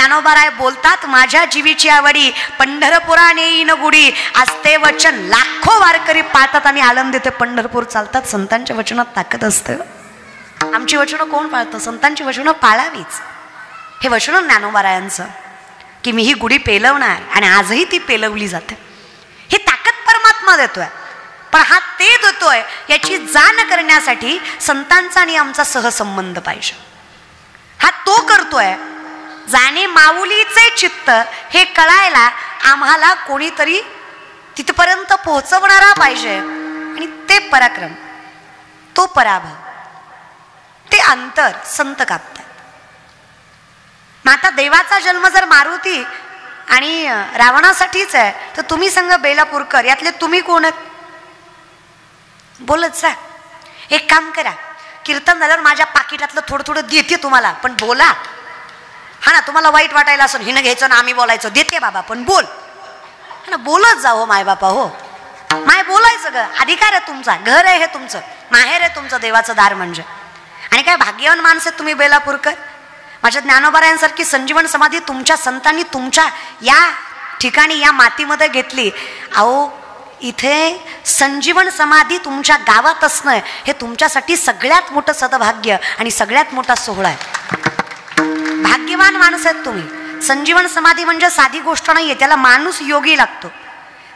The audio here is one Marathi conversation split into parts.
ज्ञानोबाराय बोलतात, माझ्या जीवीची आवडी पंढरपुराने येईन गुढी. असते वचन लाखो वारकरी पाळतात आणि आनंद ते पंढरपूर चालतात. संतांच्या वचनात ताकद असते. आमची वचनं कोण पाळतं? संतांची वचनं पाळावीच. हे वचन ज्ञानोबारायांचं की मी ही गुढी पेलवणार आणि आजही ती पेलवली जाते. ही ताकद परमात्मा देतोय, पण हा ते देतोय याची जाण करण्यासाठी संतांचा आणि आमचा सहसंबंध पाहिजे. हा तो करतोय. जाणे माऊलीचे चित्त हे कळायला आम्हाला कोणीतरी तिथपर्यंत पोहोचवणारा पाहिजे. आणि ते पराक्रम, तो पराभव, ते अंतर संत कापतात. आता देवाचा जन्म जर मारुती आणि रावणासाठीच आहे तर तुम्ही सांगा बेलापूरकर यातले तुम्ही कोण आहेत? बोलत जा. एक काम करा, कीर्तन झाल्यावर माझ्या पाकिटातलं थोडं थोडं देते तुम्हाला, पण बोला. हा ना, तुम्हाला वाईट वाटायला असं हिनं घ्यायचं ना आम्ही बोलायचं, देते बाबा पण बोल. हा ना, बोलत जा हो माय बापा. हो माय बोलायचं ग, अधिकार आहे तुमचा, घर आहे हे तुमचं, माहेर आहे तुमचं, देवाचं दार म्हणजे. आणि काय भाग्यवान माणसं तुम्ही बेलापूरकर. माझ्या ज्ञानोबारायांसारखी संजीवन समाधी तुमच्या संतांनी तुमच्या या ठिकाणी या मातीमध्ये घेतली. अहो इथे संजीवन समाधी तुमच्या गावात असणं हे तुमच्यासाठी सगळ्यात मोठं सद्भाग्य आणि सगळ्यात मोठा सोहळा आहे. भाग्यवान माणूस आहेत तुम्ही. संजीवन समाधी म्हणजे साधी गोष्ट नाहीये, त्याला माणूस योगी लागतो.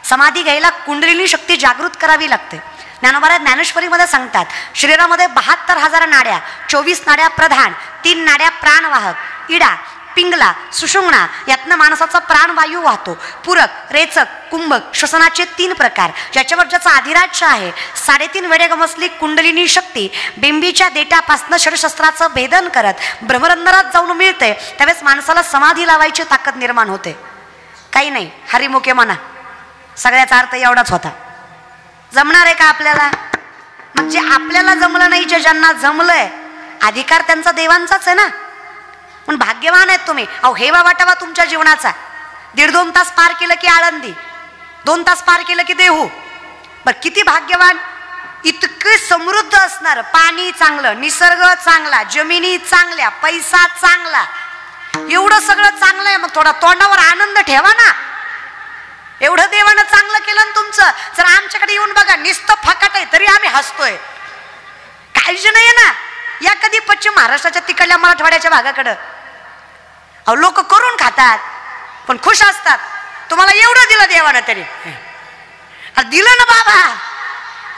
समाधी घ्यायला कुंडलिनी शक्ती जागृत करावी लागते. ज्ञानोबा ज्ञानेश्वरीमध्ये सांगतात, शरीरामध्ये 72,000 नाड्या, 24 नाड्या प्रधान, 3 नाड्या प्राणवाहक, इडा, पिंगला, सुषुम्ना, यातनं माणसाचा प्राणवायू वाहतो. पूरक, रेचक, कुंभक, श्वसनाचे 3 प्रकार, ज्याच्यावर ज्याचा अधिराज्य आहे. 3.5 वेळे गमसली कुंडलिनी शक्ती बिंबीच्या देटापासनं षडशस्त्राचं भेदन करत ब्रह्मरंध्रात जाऊन मिळते. त्यावेळेस माणसाला समाधी लावायची ताकद निर्माण होते. काही नाही, हरिमुखे म्हणा, सगळ्याचा अर्थ एवढाच होता. जमणार आहे का आपल्याला? मग जे आपल्याला जमलं नाही, जे ज्यांना जमलंय, अधिकार त्यांचा देवांचाच आहे ना. पण भाग्यवान आहेत तुम्ही. अहो हेवा वाटावा तुमच्या जीवनाचा. 1.5-2 तास पार केलं की आळंदी, 2 तास पार केलं की देहू. बर किती भाग्यवान. इतके समृद्ध असणार, पाणी चांगलं, निसर्ग चांगला, जमिनी चांगल्या, पैसा चांगला, एवढं सगळं चांगलं आहे. मग थोडा तोंडावर आनंद ठेवा ना. एवढं देवानं चांगलं केलं ना तुमचं. जर आमच्याकडे येऊन बघा, नुसतं फकाट आहे तरी आम्ही हसतोय. काळजी नाही ना. या कधी पश्चिम महाराष्ट्राच्या तिकडल्या मराठवाड्याच्या भागाकडं, अहो लोक करून खातात पण खुश असतात. तुम्हाला एवढं दिलं देवानं तरी दिलं ना बाबा,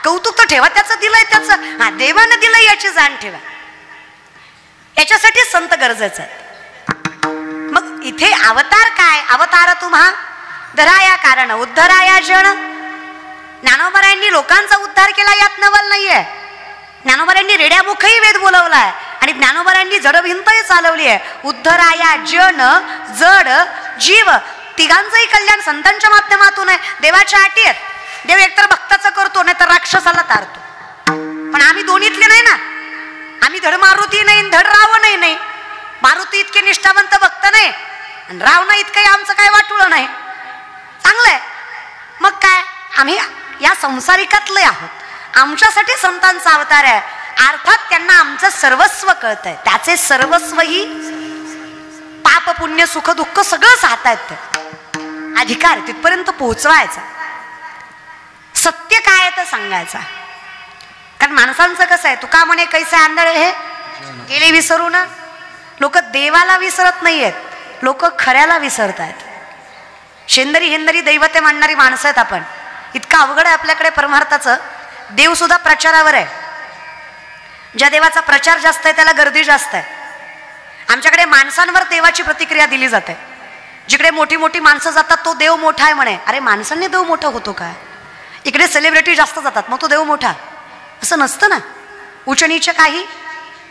कौतुक तर ठेवा त्याचं, दिलंय त्याचं. हा देवानं दिलं याची जाण ठेवा. याच्यासाठी संत गरजेचं आहे. मग इथे अवतार काय? अवतार तुम्हा धराया कारण उद्धराया जन. ज्ञानोबारायांनी लोकांचा उद्धार केला यात नवल नाहीये. ज्ञानोबारायांनी रेड्यामुखही वेद बोलवलाय आणि ज्ञानोबारायांनी जडभिंतही चालवली आहे. उद्धराया जन, जड, जीव तिघांचंही कल्याण संतांच्या माध्यमातून आहे. देवाच्या अटी आहेत. देव एकतर भक्ताचं करतो, नाही तर राक्षसाला तारतो. पण आम्ही दोन्हीतले नाही ना. आम्ही धड मारुती नाही, धड रावणही नाही. मारुती इतके निष्ठावंत भक्त नाही आणि रावण इतकंही आमचं काय वाटुळं नाही. चांगलंय. मग काय, आम्ही या संसारिकातले आहोत. आमच्यासाठी संतांचा अवतार आहे. अर्थात त्यांना आमचं सर्वस्व कळतंय. त्याचे सर्वस्व ही पाप पुण्य सुख दुःख सगळं साहतायत. अधिकार तिथपर्यंत पोहोचवायचा. सत्य काय आहे तर सांगायचा. कारण माणसांचं कसं आहे, तुका म्हणे कैसे आंधळे हे गेले विसरून. लोक देवाला विसरत नाहीयेत, लोक खऱ्याला विसरत आहेत. शेंदरी हेंदरी दैवते मांडणारी माणसं आहेत आपण. इतकं अवघड आहे आपल्याकडे परमार्थाचं. देव सुद्धा प्रचारावर आहे. ज्या देवाचा प्रचार जास्त आहे त्याला गर्दी जास्त आहे. आमच्याकडे माणसांवर देवाची प्रतिक्रिया दिली जाते. जिकडे मोठी मोठी माणसं जातात तो देव मोठा आहे म्हणे. अरे माणसांनी देव मोठा होतो का? इकडे सेलिब्रिटी जास्त जातात मग तो देव मोठा, असं नसतं ना. उच्च नीच काही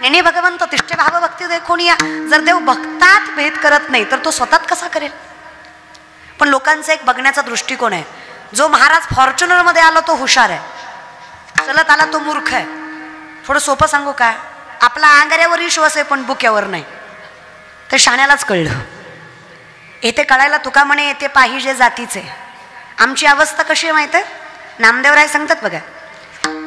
नेणे भगवंत तिष्ठे भाव भक्ती देखोनिया. जर देव भक्तात भेद करत नाही तर तो स्वतःत कसा करेल? पण लोकांचा एक बघण्याचा दृष्टिकोन आहे. जो महाराज फॉर्च्युनर मध्ये आला तो हुशार आहे, चलत आला तो मूर्ख आहे. थोडं सोपं सांगू काय, आपला आंगाऱ्यावर विश्वास आहे पण बुक्यावर नाही. ते शाण्यालाच कळलं. येथे कळायला तुका म्हणे येते पाहिजे जातीचे. आमची अवस्था कशी आहे माहिती आहे? नामदेवराय सांगतात बघा,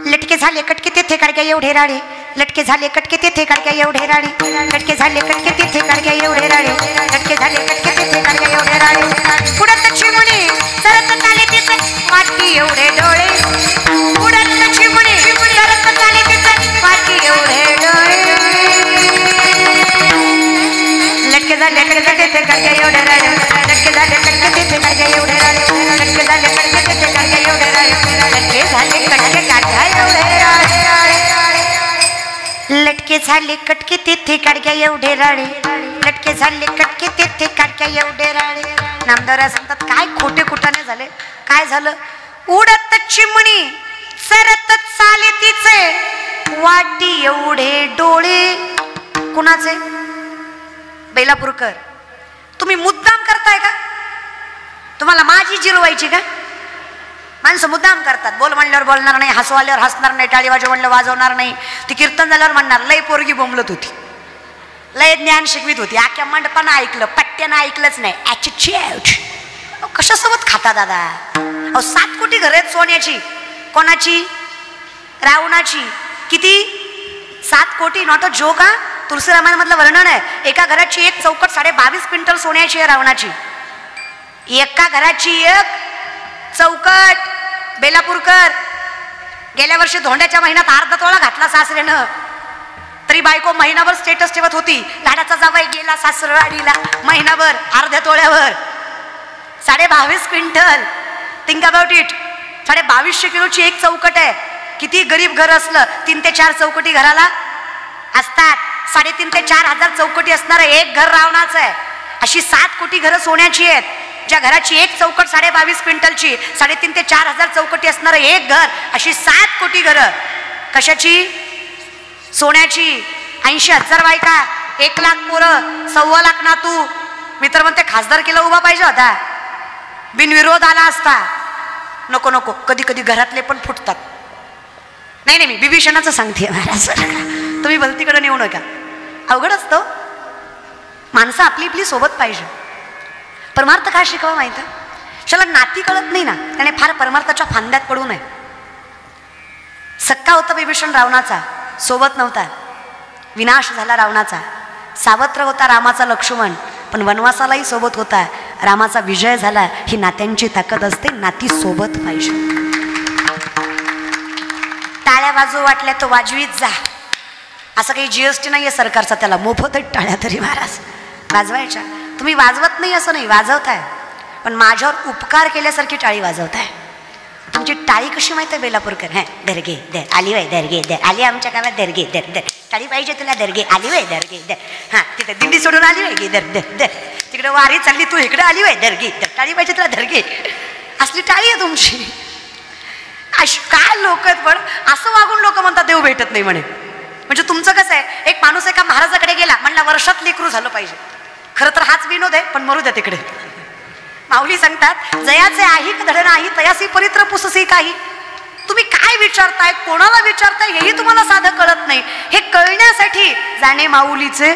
लटके झाले कटके तेथे काढक्या एवढे राडे, लटके झाले कटके तेथे काडक्या एवढे राळे, लटके झाले कटके तेथे काडक्या एवढे राळे, लटके झाले कटके तेथे काडक्या एवढे राळे. उडत चिमणी सरत चाले तिचे वाटी एवढे डोळे, उडत चिमणी सरत चाले तिचे वाटी एवढे डोळे. लटके झाले कटके तेथे काडक्या एवढे राळे, लटके झाले कटके तेथे काडक्या एवढे राळे, लटके झाले कटके तेथे काडक्या एवढे राळे, लटके झाले कटके काडक्या एवढे राळे. लटके झाले कटके तेथे काडक्या एवढे राळे, लटके झाले कटके तेथे काडक्या एवढे राळे. नामदार सांगतात काय खोटे कुटाने झाले. काय झालं? उडत चिमणी सरत चाले तिचे वाटी एवढे डोळे. कुणाचे? बेलापूरकर. तुम्ही मुद्दाम करताय का? तुम्हाला माझी जिरवायची का? माणसं मुद्दाम करतात. बोल म्हणल्यावर बोलणार नाही, हसू आल्यावर हसणार नाही, टाळी वाजव म्हणलं वाजवणार नाही. ती कीर्तन झाल्यावर म्हणणार लय पोरगी बोंबलत होती, लय ज्ञान शिकवित होती, आख्या मंडपानं ऐकलं, पट्ट्यानं ऐकलंच नाही. ॲटिट्यूड. कशासोबत खाता दादा? अहो 7 कोटी घरं आहेत सोन्याची. कोणाची? रावणाची. किती? 7 कोटी. Not a joke. हा तुलसीरामायणामधलं वर्णन आहे. एका घराची एक चौकट 22.5 क्विंटल सोन्याची आहे रावणाची. एका घराची एक चौकट. बेलापूरकर गेल्या वर्षी धोंड्याच्या महिन्यात अर्धा तोळा घातला सासऱ्यानं, तरी बायको महिनाभर स्टेटस ठेवत होती लाडाचा जावई गेला सासरवाडीला. महिनाभर अर्ध्या तोळ्यावर 22.5 क्विंटल. Think about it. 2250 किलोची एक चौकट आहे. किती गरीब घर असलं 3 ते 4 चौकटी घराला असतात. 3.5 ते 4 हजार चौकटी असणार एक घर रावणाचं आहे. अशी 7 कोटी घरं सोन्याची आहेत. ज्या घराची एक चौकट 22.5 क्विंटलची, 3.5 ते 4 हजार चौकटी असणार एक घर, अशी 7 कोटी घरं. कशाची? सोन्याची. 80,000 बायका, 1 लाख पोरं, 1.25 लाख नातू. मी तर म्हणते खासदार केला उभा पाहिजे होता, बिनविरोध आला असता. नको नको, कधी कधी घरातले पण फुटतात. नाही नाही, मी बिभीषणाचं सांगते महाराज, तुम्ही भलतीकडे नेऊ नका. अवघड असतं. माणसं आपली आपली सोबत पाहिजे. परमार्थ काय शिकावा माहिती? शाला नाती कळत नाही ना, त्याने फार परमार्थाच्या फांद्यात पडू नये. सक्का होता विभीषण रावणाचा, सोबत नव्हता. विनाश झाला रावणाचा. सावत्र होता रामाचा लक्ष्मण, पण वनवासालाही सोबत होता. रामाचा विजय झाला. ही नात्यांची ताकद असते. नाती सोबत पाहिजे. टाळ्या वाजवू वाटल्या तो वाजवीत जा. असं काही जीएसटी नाहीये सरकारचा, त्याला मोफतच टाळ्या तरी महाराज वाजवायच्या. तुम्ही वाजवत नाही असं नाही, वाजवताय, पण माझ्यावर उपकार केल्यासारखी टाळी वाजवताय. तुमची टाळी कशी माहिती आहे बेलापूरकर? हा दर्गे दर आली वय, दर्गे दर आली आमच्या गावात, दर्गे दर दर टाळी पाहिजे तुला, दर्गे आली वय, दर्गे दर. हा तिथे दिंडी सोडून आली वय गे, दर दर दर. तिकडे वारी चालली, तू इकडे आली वय, दर्गे दर टाळी पाहिजे तुला, दर्गे. असली टाळी आहे तुमची. अशी काय लोक आहेत. पण असं वागून लोक म्हणतात देव भेटत नाही म्हणे. म्हणजे तुमचं कसं आहे, एक माणूस एका महाराजाकडे गेला, म्हणला वर्षात लेकरू झालं पाहिजे. खरं तर हाच विनोद आहे, पण मरू द्या तिकडे. माऊली सांगतात जयाचे आहिक धड नाही, तयासी परित्र पुससी काही. तुम्ही काय विचारताय, कोणाला विचारताय, हेही तुम्हाला साधं कळत नाही. हे कळण्यासाठी जाणे माऊलीचे.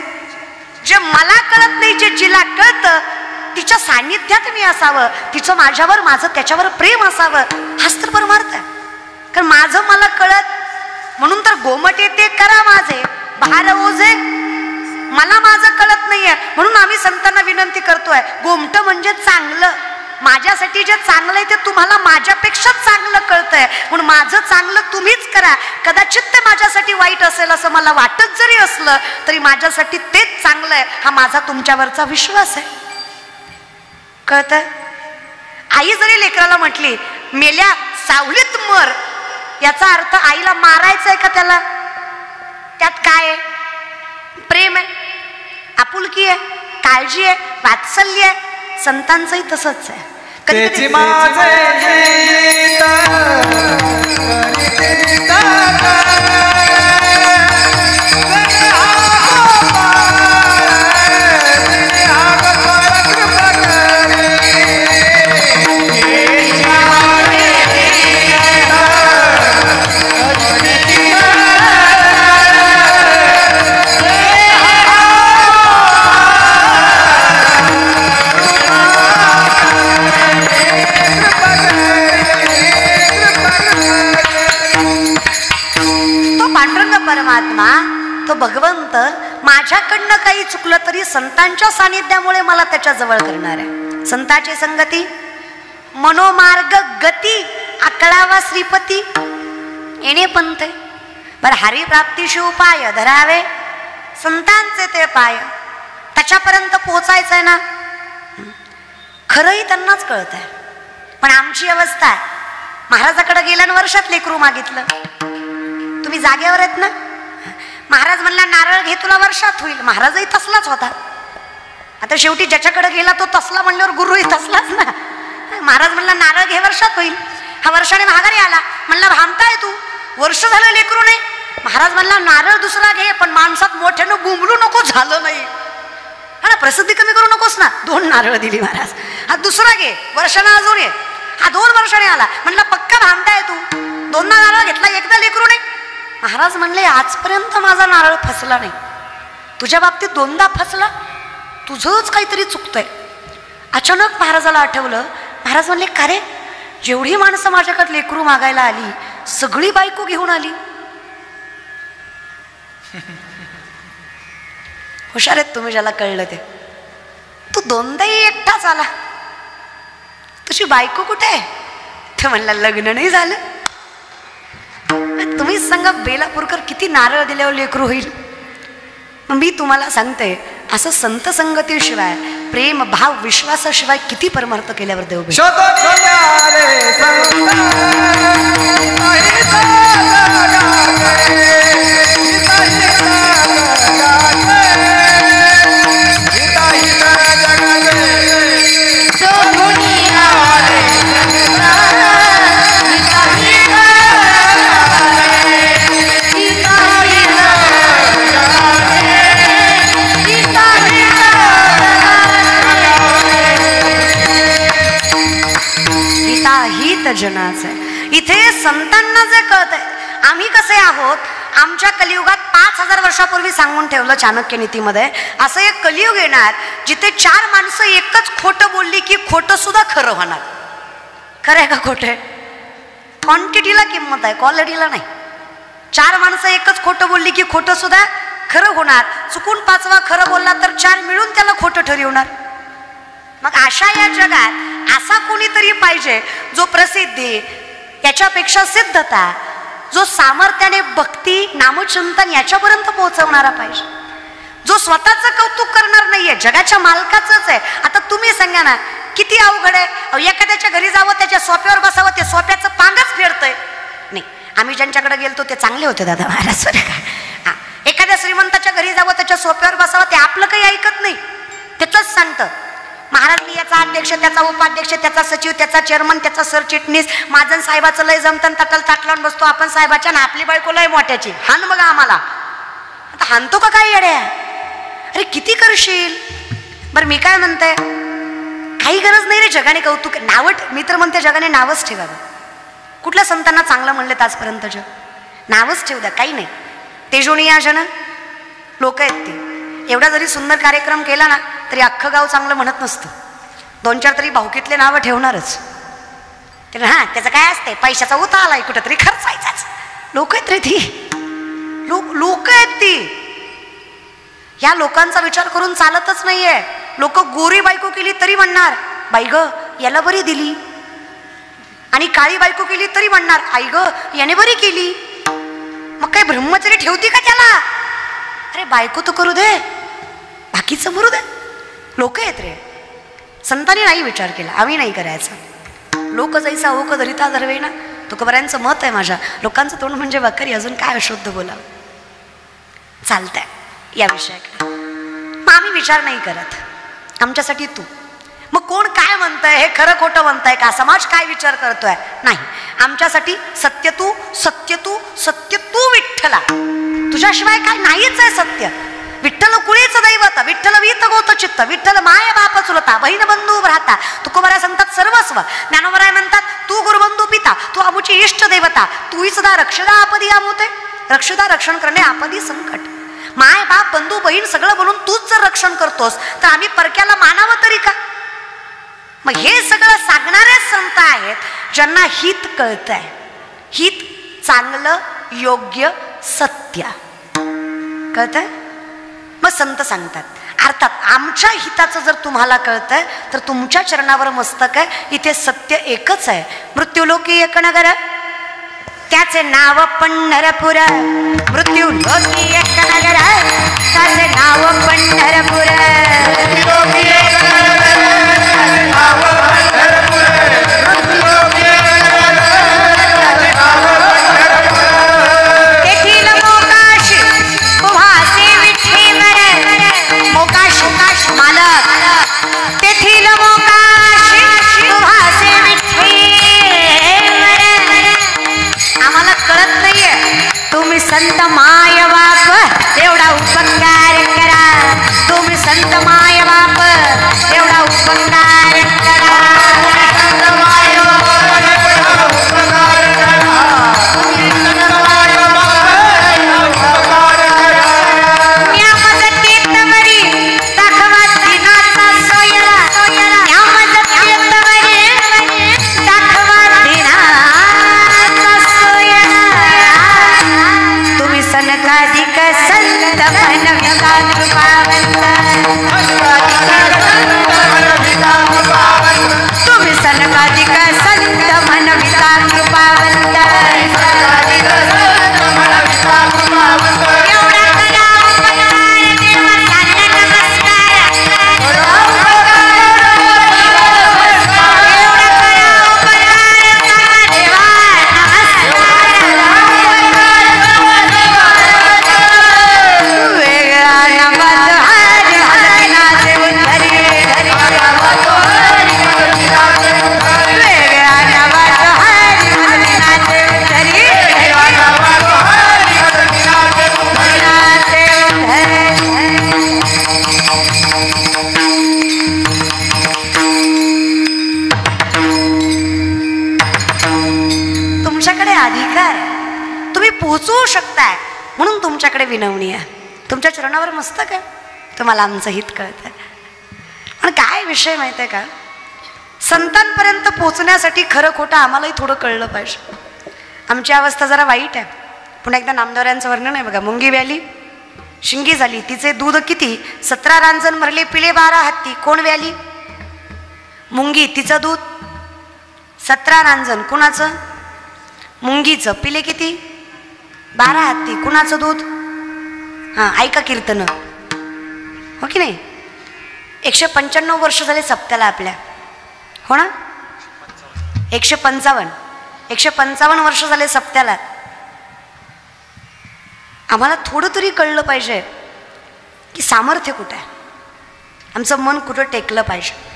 जे मला कळत नाही, जे जिला कळतं तिच्या सान्निध्यात मी असावं, तिचं माझ्यावर, माझं त्याच्यावर प्रेम असावं. हाच तर परमार्थ आहे. कारण माझं मला कळत, म्हणून तर गोमटे ते करा माझे भार ओझे. मला माझं कळत नाहीये, म्हणून आम्ही संतांना विनंती करतोय, गोमट म्हणजे चांगलं. माझ्यासाठी जे चांगलं आहे ते तुम्हाला माझ्यापेक्षा चांगलं कळतंय, म्हणून माझं चांगलं तुम्हीच करा. कदाचित ते माझ्यासाठी वाईट असेल असं मला वाटत जरी असलं तरी माझ्यासाठी तेच चांगलं आहे, हा माझा तुमच्यावरचा विश्वास आहे. कळतंय? आई जरी लेकराला म्हटली मेल्या सावलीत मर, याचा अर्थ आईला मारायचं आहे का त्याला? त्यात काय आहे? प्रेम आहे, आपुलकी आहे, काळजी आहे, वात्सल्य आहे. संतांचंही तसंच आहे. कधी कधी तो चुकलं तरी संतांच्या सानिध्यामुळे मला त्याच्या जवळ करणार आहे. संताची संगती मनोमार्ग गती आकळावा श्रीपती येणे पंथ. बर हरिप्राप्तीशी उपाय धरावे संतांचे ते पाय. त्याच्यापर्यंत पोहोचायचंय ना. खरंही त्यांनाच कळत आहे. पण आमची अवस्था आहे, महाराजाकडे गेल्यानं वर्षात लेकरू मागितलं. तुम्ही जागेवर आहेत ना. महाराज म्हणला नारळ घे तुला वर्षात होईल. महाराजही तसलाच होता. आता शेवटी ज्याच्याकडे गेला तो तसला म्हणल्यावर गुरुही तसलाच ना. महाराज म्हणला नारळ घे वर्षात होईल. हा वर्षाने माघारी आला. म्हणला भामताय तू, वर्ष झालं लेकरू नाही. महाराज म्हणला नारळ दुसरा घे पण माणसात मोठ्यानं बुंबलू नको, झालं नाही. हा ना, प्रसिद्धी कमी करू नकोस ना. 2 नारळ दिली महाराज. हा दुसरा घे, वर्षानं अजून ये. हा 2 वर्षाने आला. म्हणला पक्का भामताय तू, 2 नारळ घेतला, एकदा लेकरू नाही. महाराज म्हणले आजपर्यंत माझा नारळ फसला नाही, तुझ्या बाबतीत 2दा फसला, तुझंच काहीतरी चुकतंय. अचानक महाराजाला आठवलं. महाराज म्हणले का रे, जेवढी माणसं माझ्याकडे लेकरू मागायला आली सगळी बायको घेऊन आली. हुशार आहेत तुम्ही ज्याला कळलं ते. तू 2दाही एकटाच आला, तुझी बायको कुठे आहे? ते म्हणला लग्न नाही झालं. तुम्हीच सांगा बेलापूरकर किती नारळ दिल्यावर लेकरू होईल. मी तुम्हाला सांगते असं संत संगतीशिवाय प्रेम भाव विश्वासाशिवाय किती परमार्थ केल्यावर देव भेट. जनाच आहे. इथे संतांना जे कळत आहे आम्ही कसे आहोत. आमच्या कलियुगात 5000 वर्षापूर्वी सांगून ठेवलं चाणक्य नीतीमध्ये, असं एक कलियुग येणार जिथे 4 माणसं एकच खोटं बोलली की खोटं सुद्धा खरं होणार. खरं आहे का खोटं आहे? क्वांटिटीला किंमत आहे, क्वालिटीला नाही. 4 माणसं एकच खोटं बोलली की खोटं सुद्धा खरं होणार. चुकून 5वा खरं बोलला तर 4 मिळून त्याला खोटं ठरवणार. मग अशा या जगात असा कोणीतरी पाहिजे जो प्रसिद्धी याच्यापेक्षा सिद्धता, जो सामर्थ्याने भक्ती नामचिंतन याच्यापर्यंत पोहोचवणारा पाहिजे, जो स्वतःचं कौतुक करणार नाहीये, जगाच्या मालकाचंच आहे. आता तुम्ही सांगा ना किती अवघड आहे. एखाद्याच्या घरी जावं, त्याच्या सोप्यावर बसावं, ते सोप्याचं पांगच फेडतंय. नाही, आम्ही ज्यांच्याकडे गेलतो ते चांगले होते दादा महाराज. एखाद्या श्रीमंताच्या घरी जावं, त्याच्या सोप्यावर बसावं, ते आपलं काही ऐकत नाही, त्याचंच सांगतं. महाराज मी याचा अध्यक्ष, त्याचा उपाध्यक्ष, त्याचा सचिव, त्याचा चेअरमन, त्याचा सरचिटणीस, माझं साहेबाचं लय जमतं, ताटल ताट लावून बसतो आपण साहेबाच्या, ना आपली बायको लय मोठ्याची. हान बघा आम्हाला. आता हानतो का काय येड्या? अरे किती करशील. बरं मी काय म्हणते, काही गरज नाही रे जगाने कौतुक. नावट मी तर म्हणते जगाने नावच ठेवावं. कुठल्या संतांना चांगलं म्हणले आजपर्यंत? जग नावच ठेवू द्या, काही नाही. तेजोनिया जन लोक आहेत ते. एवढा जरी सुंदर कार्यक्रम केला ना तरी अख्खं गाव चांगलं म्हणत नसतं. 2-4 तरी भाऊकीतले नावं ठेवणारच. ते हा त्याचं काय असते, पैशाचा उता आलाय कुठंतरी खर्चायचाच. लोक आहेत रे ती, लोक आहेत ती. या लोकांचा विचार करून चालतच नाहीये. लोक गोरी बायको केली तरी म्हणणार बाई ग याला बरी दिली, आणि काळी बायको केली तरी म्हणणार आई ग याने बरी केली. मग काय ब्रह्मचर्य ठेवती का त्याला? अरे बायको तर करू दे, बाकीचं मरू दे. लोक आहेत रे. संतांनी नाही विचार केला, आम्ही नाही करायचा. लोक जैसा होक धरिता धरवे ना, तुकोबारायांचं मत आहे. माझ्या लोकांचं तोंड म्हणजे बकरी, अजून काय अशुद्ध बोलावं. चालतंय या विषयाकडे. मग आम्ही विचार नाही करत. आमच्यासाठी तू. मग कोण काय म्हणतंय, हे खरं खोटं म्हणताय का, समाज काय विचार करतोय, नाही. आमच्यासाठी सत्य तू, सत्य तू, सत्य तू विठ्ठला. तुझ्याशिवाय काय नाहीच आहे सत्य. विठ्ठल कुळीच दैवत, विठ्ठल वीत गोत चित्त, विठ्ठल माय बाप चुलता, बहीण बंधू भ्राता. तुकोबाराय सांगतात सर्वस्व. ज्ञानोबाराय म्हणतात तू गुरुबंधू पिता, तू आमुची इष्ट देवता, तूही सदा रक्षदा आपदी आमुते. रक्षदा रक्षण करणे आपदी संकट. माय बाप बंधू बहीण सगळं बोलून तूच जर रक्षण करतोस तर आम्ही परक्याला मानावं तरी का? मग हे सगळं सांगणारे संत आहेत ज्यांना हित कळतंय. हित चांगलं, योग्य, सत्य कळतंय. मग संत सांगतात अर्थात आमच्या हिताचं जर तुम्हाला कळतंय तर तुमच्या चरणावर मस्तक आहे. इथे सत्य एकच आहे, मृत्यूलोकी एक नगर त्याचे नाव पंढरपूर. मृत्यूलोकी एक नगर त्याचे नाव पंढरपूर. तेथील मोकाश उभासे विठ्ठीवर. मोकाश मालक तेथील मोकाश उभासे विठ्ठीवर. आम्हाला कळत नाहीये, तुम्ही संत माय बाप एवढा उपकार करा. तुम्ही संत माय बाप एवढा उपकार करा. पोचवू शकताय म्हणून तुमच्याकडे विनवणी आहे. तुमच्या चरणावर मस्तक आहे, तुम्हाला आमचं हित कळत आहे. पण काय विषय माहिती आहे का, संतांपर्यंत पोचण्यासाठी खरं खोटं आम्हालाही थोडं कळलं पाहिजे. आमची अवस्था जरा वाईट आहे. पुन्हा एकदा नामदेवरायांचं वर्णन आहे बघा. मुंगी व्याली, शिंगी झाली, तिचे दूध किती 17 रांजण मरले, पिले 12 हत्ती. कोण व्याली? मुंगी. तिचं दूध 17 रांजण. कुणाचं? मुंगीचं. पिले किती? 12 हत्ती. कुणाचं दूध? हां, ऐका कीर्तन, हो की नाही. 195 वर्ष झाले सप्त्याला आपल्या, हो ना. 155 वर्ष झाले सप्त्याला. आम्हाला थोडं तरी कळलं पाहिजे की सामर्थ्य कुठं आहे, आमचं मन कुठं टेकलं पाहिजे.